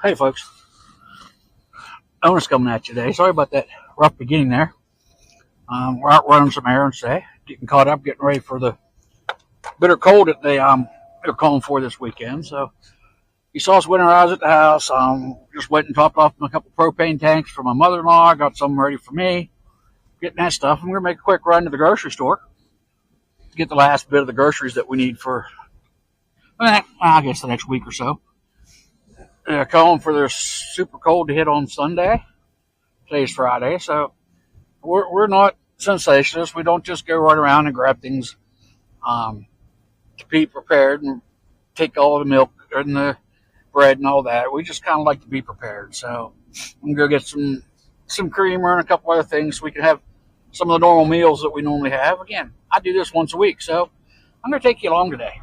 Hey folks, Owen's coming at you today. Sorry about that rough beginning there. We're out running some errands today, getting caught up, getting ready for the bitter cold that they're calling for this weekend. So you saw us winterize at the house. Just went and topped off a couple propane tanks for my mother-in-law. Got some ready for me. Getting that stuff. I'm gonna make a quick run to the grocery store to get the last bit of the groceries that we need for, I guess, the next week or so. They're calling for their super cold to hit on Sunday. Today's Friday, so we're not sensationalists. We don't just go right around and grab things to be prepared and take all the milk and the bread and all that. We just kind of like to be prepared. So I'm gonna go get some creamer and a couple other things so we can have some of the normal meals that we normally have. Again, I do this once a week, so I'm gonna take you along today.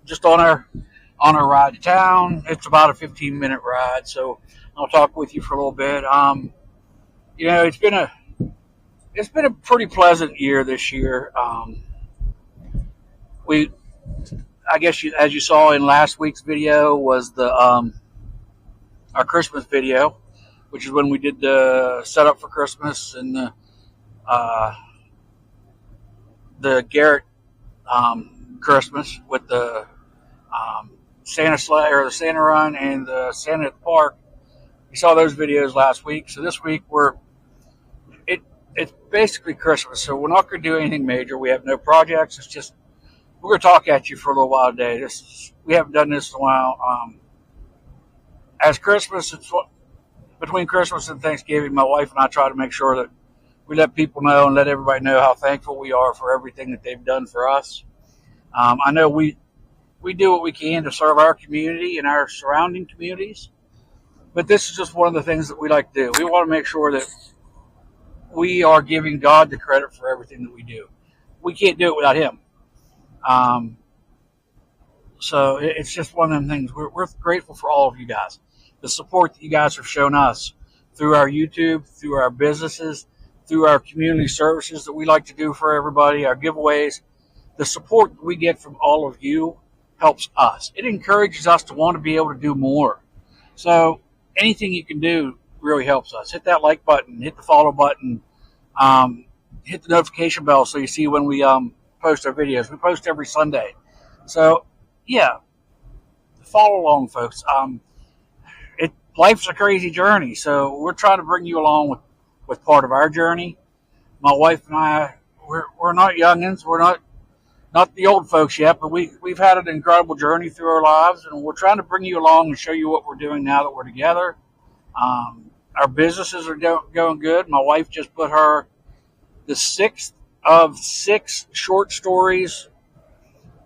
Just on our ride to town. It's about a 15-minute ride, so I'll talk with you for a little bit. It's been a pretty pleasant year this year. I guess as you saw in last week's video was our Christmas video, which is when we did the setup for Christmas and the Garrett Christmas with the Santa sleigh or the Santa run and the Santa at the park. You saw those videos last week. So this week it's basically Christmas. So we're not going to do anything major. We have no projects. It's just we're going to talk at you for a little while today. We haven't done this in a while. As Christmas, between Christmas and Thanksgiving, my wife and I try to make sure that we let people know and let everybody know how thankful we are for everything that they've done for us. I know we do what we can to serve our community and our surrounding communities, but this is just one of the things that we like to do. We want to make sure that we are giving God the credit for everything that we do. We can't do it without Him. So it's just one of them things. We're grateful for all of you guys, the support that you guys have shown us through our YouTube, through our businesses, through our community services that we like to do for everybody, our giveaways. The support that we get from all of you helps us. It encourages us to want to be able to do more. So anything you can do really helps us. Hit that like button, hit the follow button, hit the notification bell so you see when we post our videos. We post every Sunday. So yeah, follow along, folks. Life's a crazy journey, so we're trying to bring you along with part of our journey. My wife and I, we're not youngins. We're not the old folks yet, but we've had an incredible journey through our lives, and we're trying to bring you along and show you what we're doing now that we're together. Our businesses are going good. My wife just put the 6th of 6 short stories,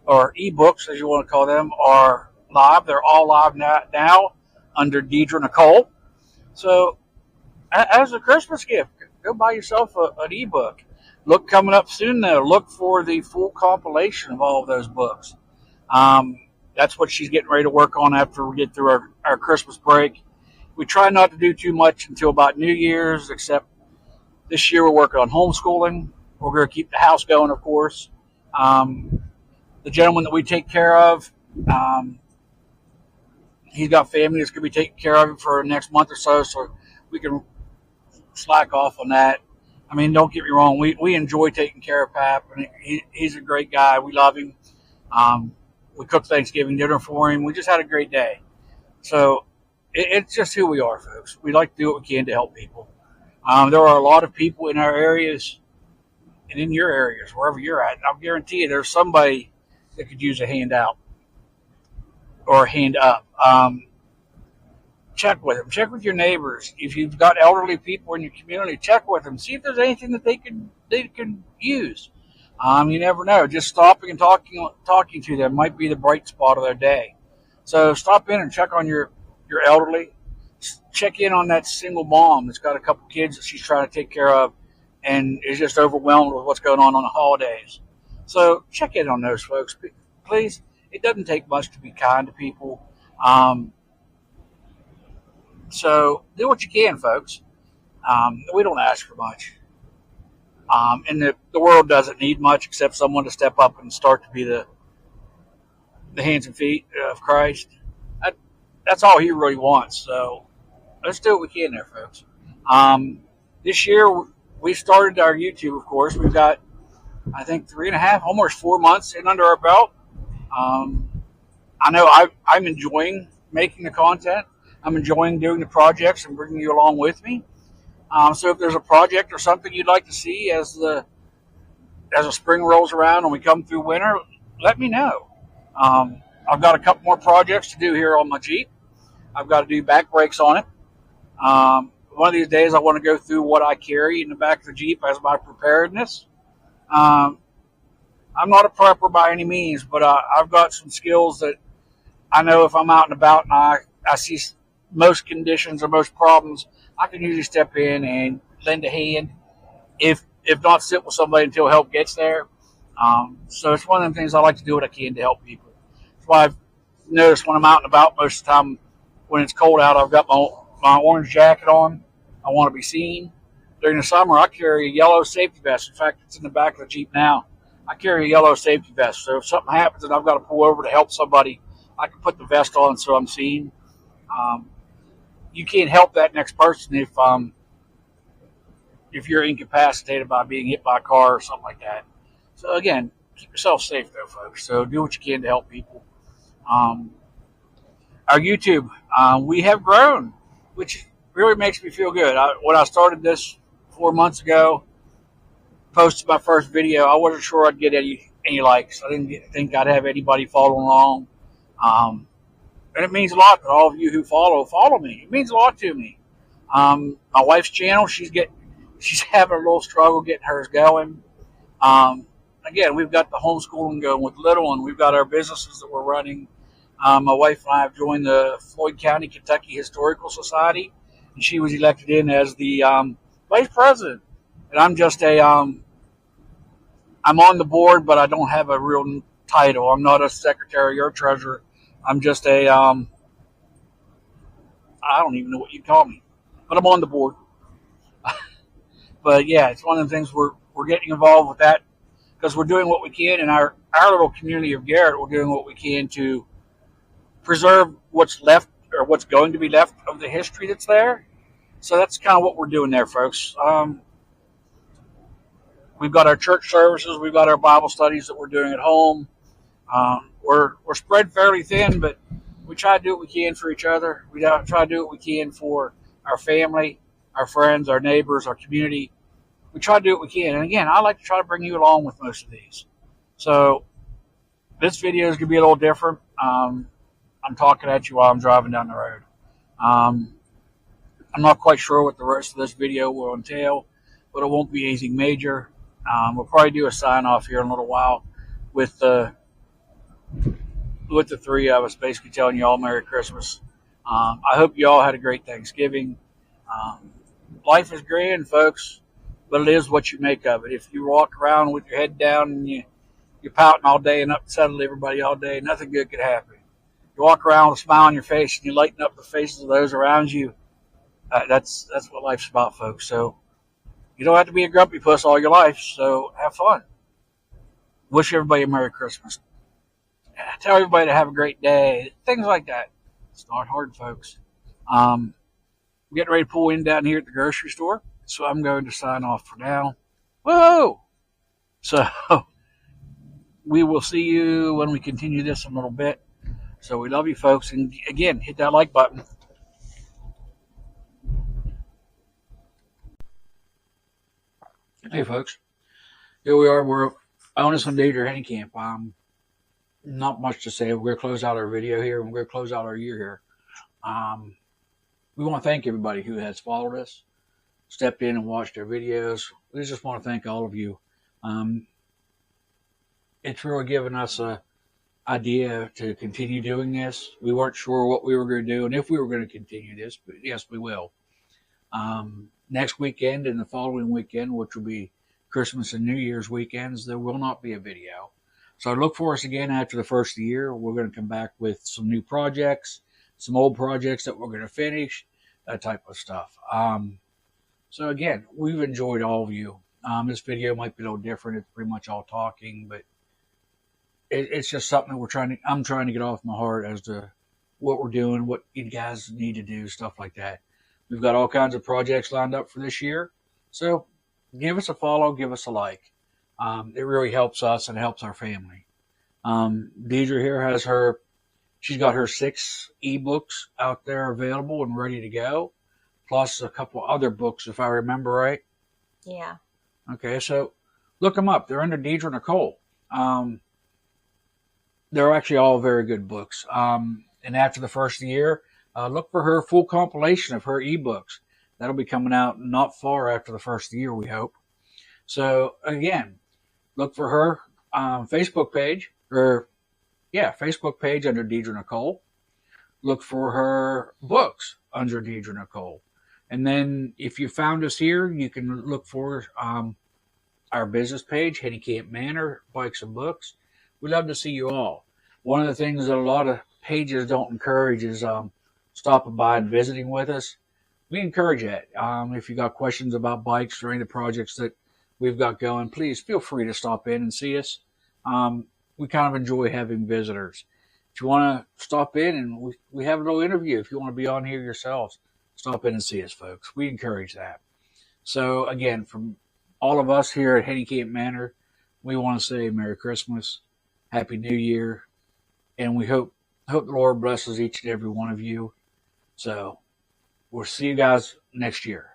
or ebooks, as you want to call them, are live. They're all live now under Deidre Nicole. So as a Christmas gift, go buy yourself an ebook. Look, coming up soon, though, look for the full compilation of all of those books. That's what she's getting ready to work on after we get through our Christmas break. We try not to do too much until about New Year's, except this year we're working on homeschooling. We're going to keep the house going, of course. The gentleman that we take care of, he's got family that's going to be taking care of him for the next month or so we can slack off on that. I mean, don't get me wrong. We enjoy taking care of Pap, and he's a great guy. We love him. We cooked Thanksgiving dinner for him. We just had a great day. So it's just who we are, folks. We like to do what we can to help people. There are a lot of people in our areas and in your areas, wherever you're at. I'll guarantee you there's somebody that could use a hand out or a hand up. Check with them. Check with your neighbors. If you've got elderly people in your community, check with them. See if there's anything that they could use. You never know. Just stopping and talking to them might be the bright spot of their day. So stop in and check on your elderly. Check in on that single mom that's got a couple kids that she's trying to take care of and is just overwhelmed with what's going on the holidays. So check in on those folks, please. It doesn't take much to be kind to people. So do what you can, folks. We don't ask for much. And the world doesn't need much except someone to step up and start to be the hands and feet of Christ. That's all he really wants. So let's do what we can there, folks. This year, we started our YouTube, of course. We've got, I think, 3.5, almost 4 months in under our belt. I know I'm enjoying making the content. I'm enjoying doing the projects and bringing you along with me. So if there's a project or something you'd like to see as the spring rolls around and we come through winter, let me know. I've got a couple more projects to do here on my Jeep. I've got to do back brakes on it. One of these days I want to go through what I carry in the back of the Jeep as my preparedness. I'm not a prepper by any means, but I've got some skills that I know if I'm out and about and I see most conditions or most problems, I can usually step in and lend a hand, if not sit with somebody until help gets there. So it's one of the things I like to do what I can to help people. That's why I've noticed when I'm out and about most of the time when it's cold out, I've got my orange jacket on. I want to be seen. During the summer, I carry a yellow safety vest. In fact, it's in the back of the Jeep now. I carry a yellow safety vest. So if something happens and I've got to pull over to help somebody, I can put the vest on so I'm seen. You can't help that next person if you're incapacitated by being hit by a car or something like that. So again, keep yourself safe though, folks. So do what you can to help people. Our YouTube, we have grown, which really makes me feel good. When I started this 4 months ago, posted my first video, I wasn't sure I'd get any likes. I didn't think I'd have anybody following along. And it means a lot to all of you who follow me. It means a lot to me. My wife's channel, she's having a little struggle getting hers going. Again, we've got the homeschooling going with little, and we've got our businesses that we're running. My wife and I have joined the Floyd County, Kentucky Historical Society, and she was elected in as the vice president. And I'm just I'm on the board, but I don't have a real title. I'm not a secretary or treasurer. I'm just I don't even know what you'd call me, but I'm on the board. But yeah, it's one of the things we're getting involved with that because we're doing what we can in our little community of Garrett. We're doing what we can to preserve what's left or what's going to be left of the history that's there. So that's kind of what we're doing there, folks. We've got our church services. We've got our Bible studies that we're doing at home. We're spread fairly thin, but we try to do what we can for each other. We try to do what we can for our family, our friends, our neighbors, our community. We try to do what we can. And again, I like to try to bring you along with most of these. So this video is going to be a little different. I'm talking at you while I'm driving down the road. I'm not quite sure what the rest of this video will entail, but it won't be anything major. We'll probably do a sign-off here in a little while with the three of us basically telling you all Merry Christmas. I hope you all had a great Thanksgiving. Life is grand, folks, but it is what you make of it. If you walk around with your head down and you're pouting all day and upsetting everybody all day, nothing good could happen. You walk around with a smile on your face and you lighten up the faces of those around you. That's what life's about, folks. So you don't have to be a grumpy puss all your life, so have fun. Wish everybody a Merry Christmas. Tell everybody to have a great day. Things like that. It's not hard, folks. I'm getting ready to pull in down here at the grocery store, so I'm going to sign off for now. Whoa! So we will see you when we continue this in a little bit. So we love you, folks. And again, hit that like button. Hey, folks. Here we are. We're on this Danger Henny Camp. Not much to say. We're going to close out our video here. We're going to close out our year here. We want to thank everybody who has followed us, stepped in and watched our videos. We just want to thank all of you. It's really given us an idea to continue doing this. We weren't sure what we were going to do and if we were going to continue this, but yes, we will. Next weekend and the following weekend, which will be Christmas and New Year's weekends, there will not be a video. So look for us again after the first of the year. We're going to come back with some new projects, some old projects that we're going to finish, that type of stuff. So again, we've enjoyed all of you. This video might be a little different. It's pretty much all talking, but it's just something that I'm trying to get off my heart as to what we're doing, what you guys need to do, stuff like that. We've got all kinds of projects lined up for this year. So give us a follow, give us a like. It really helps us and helps our family. Deidre here she's got her 6 ebooks out there available and ready to go, plus a couple other books, if I remember right. Yeah. Okay, so look them up. They're under Deidre Nicole. They're actually all very good books. And after the first year, look for her full compilation of her ebooks. That'll be coming out not far after the first year, we hope. So again, look for her Facebook page, Facebook page under Deidre Nicole. Look for her books under Deidre Nicole. And then if you found us here, you can look for our business page, Henny Camp Manor, Bikes and Books. We'd love to see you all. One of the things that a lot of pages don't encourage is stopping by and visiting with us. We encourage that. If you got questions about bikes or any of the projects that we've got going, please feel free to stop in and see us. We kind of enjoy having visitors. If you want to stop in and we have a little interview, if you want to be on here yourselves, stop in and see us, folks. We encourage that. So again, from all of us here at Henny Camp Manor, we want to say Merry Christmas, Happy New Year, and we hope the Lord blesses each and every one of you. So we'll see you guys next year.